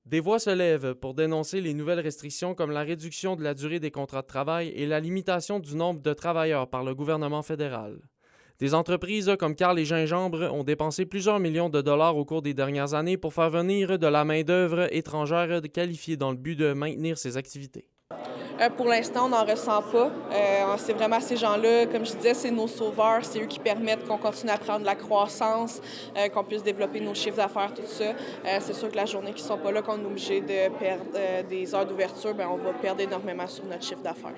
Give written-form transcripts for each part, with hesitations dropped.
Des voix se lèvent pour dénoncer les nouvelles restrictions comme la réduction de la durée des contrats de travail et la limitation du nombre de travailleurs par le gouvernement fédéral. Des entreprises comme Carl et Gingembre ont dépensé plusieurs millions de dollars au cours des dernières années pour faire venir de la main-d'œuvre étrangère qualifiée dans le but de maintenir ces activités. Pour l'instant, on n'en ressent pas. C'est vraiment ces gens-là, comme je disais, c'est nos sauveurs, c'est eux qui permettent qu'on continue à prendre de la croissance, qu'on puisse développer nos chiffres d'affaires, tout ça. C'est sûr que la journée qu'ils ne sont pas là, qu'on est obligé de perdre des heures d'ouverture, on va perdre énormément sur notre chiffre d'affaires.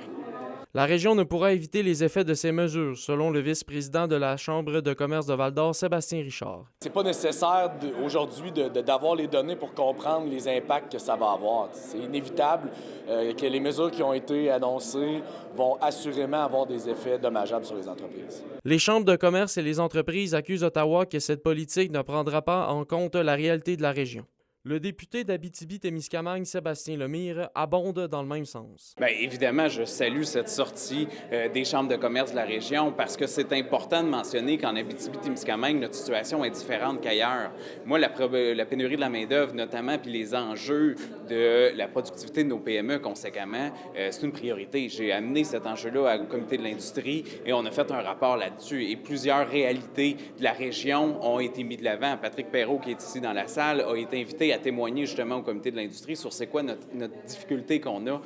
La région ne pourra éviter les effets de ces mesures, selon le vice-président de la Chambre de commerce de Val-d'Or, Sébastien Richard. C'est pas nécessaire aujourd'hui d'avoir les données pour comprendre les impacts que ça va avoir. C'est inévitable que les mesures qui ont été annoncées vont assurément avoir des effets dommageables sur les entreprises. Les chambres de commerce et les entreprises accusent Ottawa que cette politique ne prendra pas en compte la réalité de la région. Le député d'Abitibi-Témiscamingue, Sébastien Lemire, abonde dans le même sens. Bien, évidemment, je salue cette sortie des chambres de commerce de la région parce que c'est important de mentionner qu'en Abitibi-Témiscamingue, notre situation est différente qu'ailleurs. Moi, la pénurie de la main-d'œuvre, notamment, puis les enjeux de la productivité de nos PME, conséquemment, c'est une priorité. J'ai amené cet enjeu-là au comité de l'industrie et on a fait un rapport là-dessus. Et plusieurs réalités de la région ont été mises de l'avant. Patrick Perrault, qui est ici dans la salle, a été invité à témoigner justement au comité de l'industrie sur c'est quoi notre difficulté qu'on a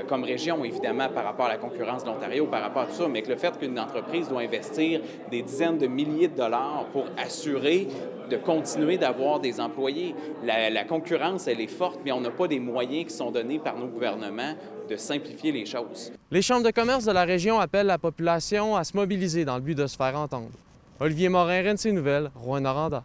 comme région, évidemment, par rapport à la concurrence de l'Ontario, par rapport à tout ça, mais que le fait qu'une entreprise doit investir des dizaines de milliers de dollars pour assurer de continuer d'avoir des employés. La concurrence, elle est forte, mais on n'a pas des moyens qui sont donnés par nos gouvernements de simplifier les choses. Les chambres de commerce de la région appellent la population à se mobiliser dans le but de se faire entendre. Olivier Morin, RNC Nouvelles, Rouyn-Noranda.